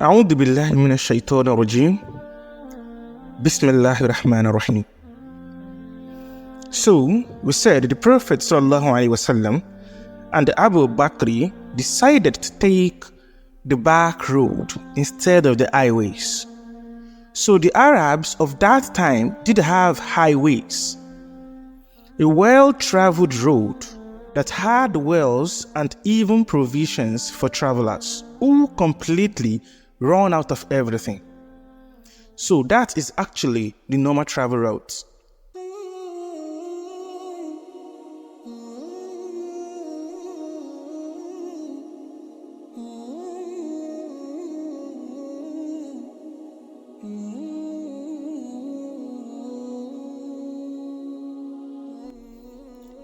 أعوذ بالله من الشيطان الرجيم. بسم الله الرحمن الرحيم. So, we said the Prophet ﷺ and Abu Bakr decided to take the back road instead of the highways. So the Arabs of that time did have highways, a well-traveled road that had wells and even provisions for travelers who completely run out of everything. So that is actually the normal travel route.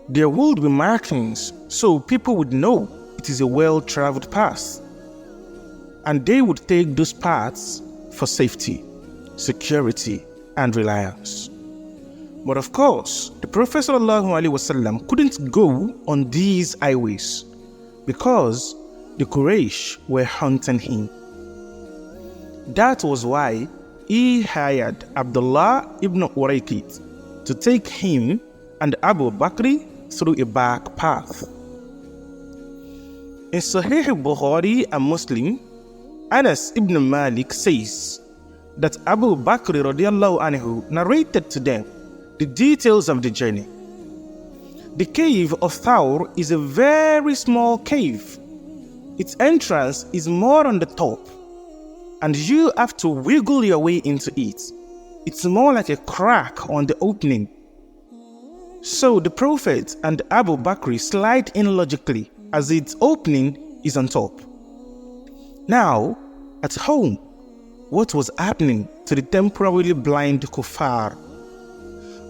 There would be markings so people would know it is a well-traveled path, and they would take those paths for safety, security, and reliance. But of course, the Prophet ﷺ couldn't go on these highways because the Quraysh were hunting him. That was why he hired Abdullah ibn Uraykit to take him and Abu Bakr through a back path. In Sahih Bukhari and Muslim, Anas ibn Malik says that Abu Bakr radiallahu anhu narrated to them the details of the journey. The cave of Thawr is a very small cave. Its entrance is more on the top, and you have to wiggle your way into it. It's more like a crack on the opening. So the Prophet and Abu Bakr slide in logically as its opening is on top. Now, at home, what was happening to the temporarily blind kuffar?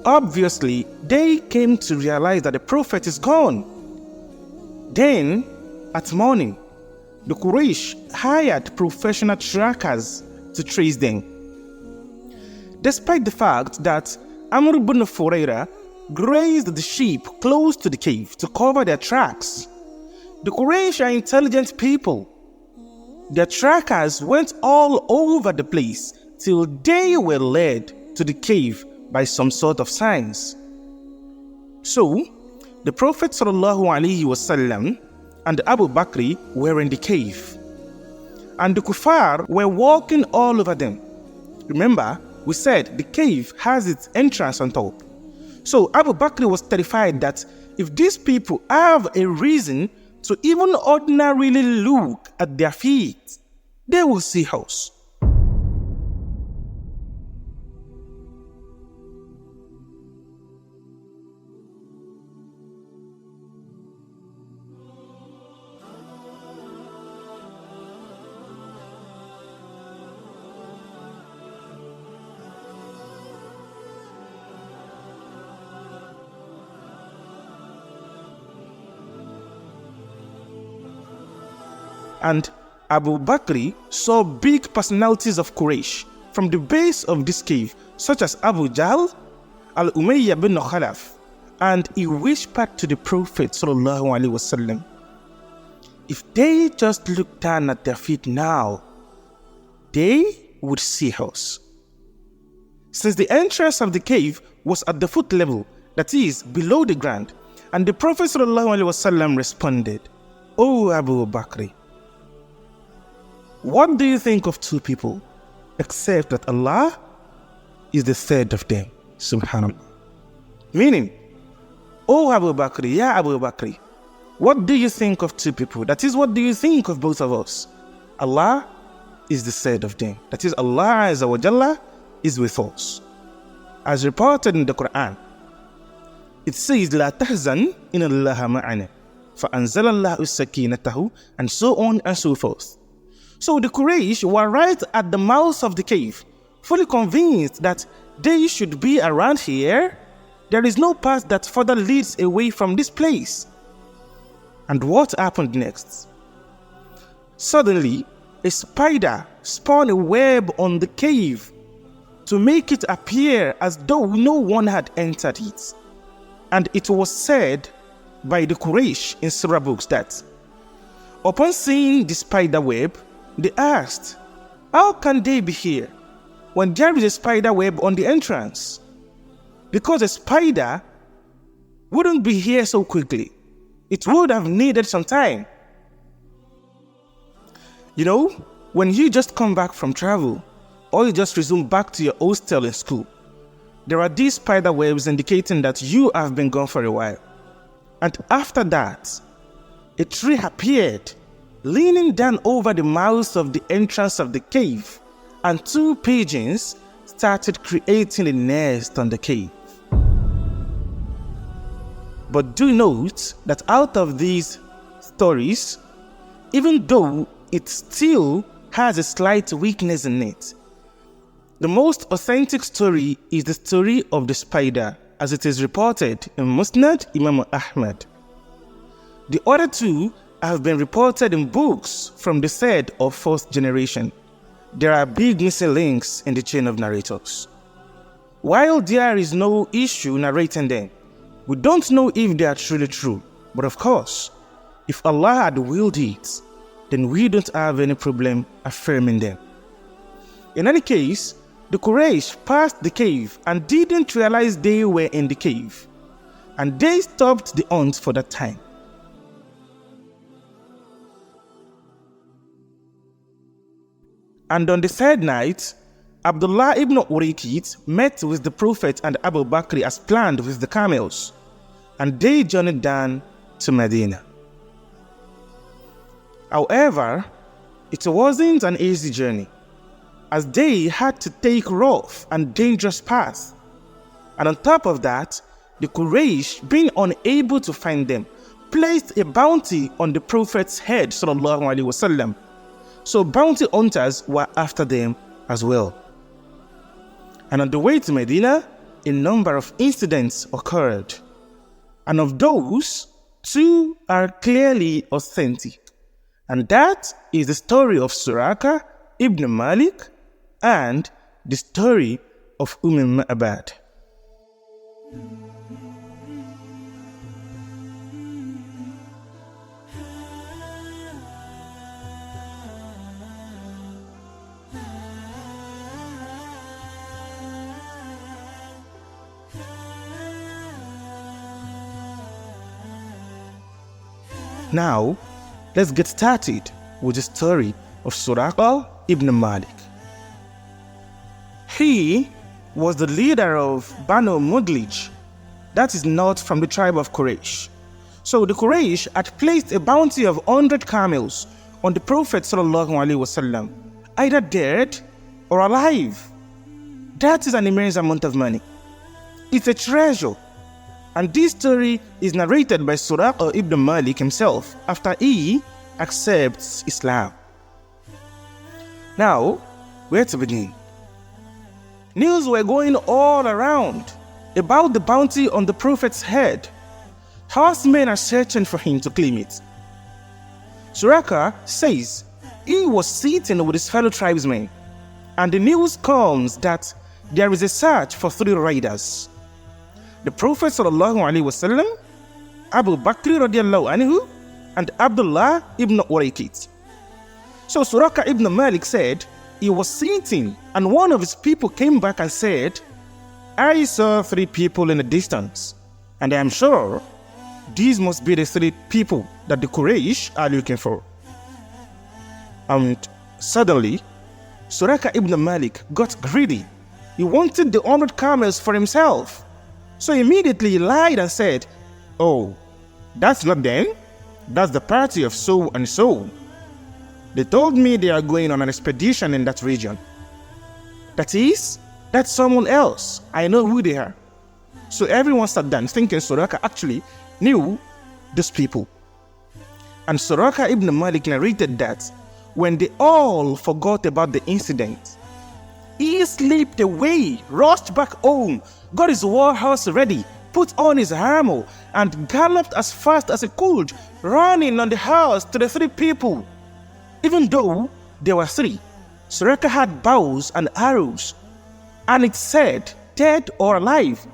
Obviously, they came to realize that the Prophet is gone. Then, at morning, the Quraysh hired professional trackers to trace them. Despite the fact that Amr ibn Furayra grazed the sheep close to the cave to cover their tracks, the Quraysh are intelligent people. Their trackers went all over the place till they were led to the cave by some sort of signs. So, the Prophet ﷺ and Abu Bakr were in the cave, and the kuffar were walking all over them. Remember, we said the cave has its entrance on top. So Abu Bakr was terrified that if these people have a reason to even ordinarily look at their feet, they will see us. And Abu Bakr saw big personalities of Quraysh from the base of this cave, such as Abu Jahl, Al-Umayyah bin Khalaf, and he whispered to the Prophet ﷺ, if they just look down at their feet now, they would see us. Since the entrance of the cave was at the foot level, that is, below the ground, and the Prophet ﷺ responded, O Abu Bakr, what do you think of two people, except that Allah is the third of them? Subhanallah. Meaning, O Abu Bakr, Ya Abu Bakr, what do you think of two people? That is, what do you think of both of us? Allah is the third of them. That is, Allah Azza wa Jalla is with us. As reported in the Quran, it says, La tahzan inna Allaha ma'ana, fa'anzala Allahu sakinatahu, and so on and so forth. So the Quraysh were right at the mouth of the cave, fully convinced that they should be around here. There is no path that further leads away from this place. And what happened next? Suddenly, a spider spun a web on the cave to make it appear as though no one had entered it. And it was said by the Quraysh in Surah books that upon seeing the spider web, they asked, How can they be here when there is a spider web on the entrance? Because a spider wouldn't be here so quickly. It would have needed some time. You know, when you just come back from travel, or you just resume back to your hostel in school, there are these spider webs indicating that you have been gone for a while. And after that, a tree appeared, leaning down over the mouth of the entrance of the cave, and 2 pigeons started creating a nest on the cave. But do note that out of these stories, even though it still has a slight weakness in it, the most authentic story is the story of the spider, as it is reported in Musnad Imam Ahmad. The other 2 have been reported in books from the 3rd or 4th generation. There are big missing links in the chain of narrators. While there is no issue narrating them, we don't know if they are truly true. But of course, if Allah had willed it, then we don't have any problem affirming them. In any case, the Quraysh passed the cave and didn't realize they were in the cave, and they stopped the hunt for that time. And on the 3rd night, Abdullah ibn Urayqit met with the Prophet and Abu Bakr as planned with the camels, and they journeyed down to Medina. However, it wasn't an easy journey, as they had to take rough and dangerous paths. And on top of that, the Quraysh, being unable to find them, placed a bounty on the Prophet's head, sallallahu alaihi wasallam. So bounty hunters were after them as well. And on the way to Medina, a number of incidents occurred. And of those, 2 are clearly authentic. And that is the story of Suraka ibn Malik and the story of Ma'bad. Now, let's get started with the story of Suraka ibn Malik. He was the leader of Banu Mudlij, that is not from the tribe of Quraysh. So the Quraysh had placed a bounty of 100 camels on the Prophet ﷺ, either dead or alive. That is an immense amount of money. It's a treasure. And this story is narrated by Suraka ibn Malik himself after he accepts Islam. Now, where to begin? News were going all around about the bounty on the Prophet's head. Horsemen are searching for him to claim it. Suraka says he was sitting with his fellow tribesmen, and the news comes that there is a search for 3 riders. The Prophet ﷺ, Abu Bakr radiallahu anhu, and Abdullah ibn Urayqit. So Suraka ibn Malik said he was sitting, and one of his people came back and said, I saw 3 people in the distance, and I am sure these must be the 3 people that the Quraysh are looking for. And suddenly, Suraka ibn Malik got greedy. He wanted the 100 camels for himself. So immediately he lied and said, oh, that's not them. That's the party of so and so. They told me they are going on an expedition in that region. That is, that's someone else. I know who they are. So everyone sat down thinking Suraka actually knew these people. And Suraka ibn Malik narrated that when they all forgot about the incident, he slipped away, rushed back home, got his war horse ready, put on his armor, and galloped as fast as he could, running on the horse to the 3 people. Even though there were 3, Suraka had bows and arrows, and it said, dead or alive.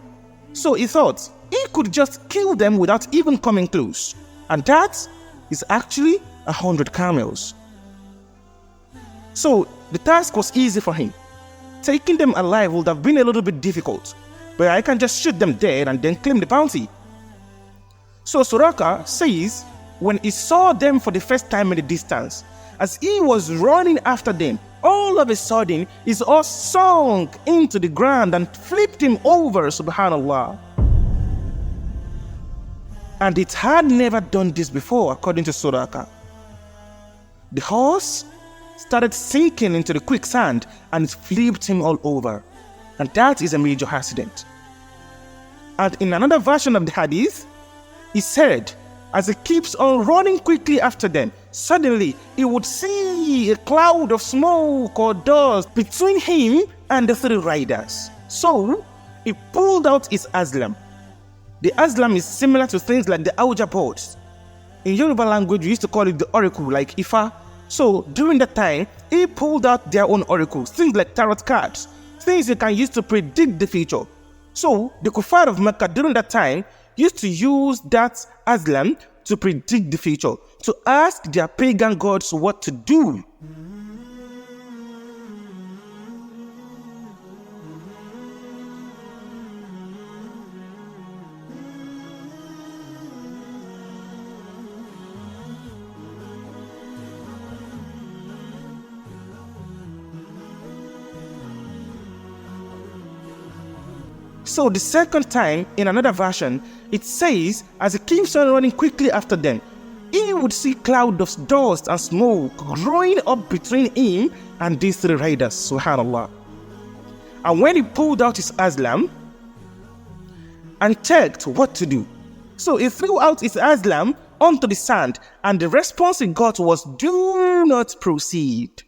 So he thought he could just kill them without even coming close. And that is actually 100 camels. So the task was easy for him. Taking them alive would have been a little bit difficult, but I can just shoot them dead and then claim the bounty. So Suraka says, when he saw them for the first time in the distance, as he was running after them, all of a sudden his horse sunk into the ground and flipped him over, subhanallah. And it had never done this before, according to Suraka. The horse started sinking into the quicksand and it flipped him all over. And that is a major accident. And in another version of the hadith, he said, as he keeps on running quickly after them, suddenly he would see a cloud of smoke or dust between him and the three riders. So he pulled out his aslam. The aslam is similar to things like the Auja boards. In Yoruba language, we used to call it the oracle, like Ifa. So during that time, he pulled out their own oracles, things like tarot cards, things you can use to predict the future. So the kuffar of Mecca during that time used to use that aslam to predict the future, to ask their pagan gods what to do. So the second time, in another version, it says, as he keeps on running quickly after them, he would see clouds of dust and smoke growing up between him and these three riders, subhanallah. And when he pulled out his aslam and checked what to do, so he threw out his aslam onto the sand, and the response he got was, "Do not proceed."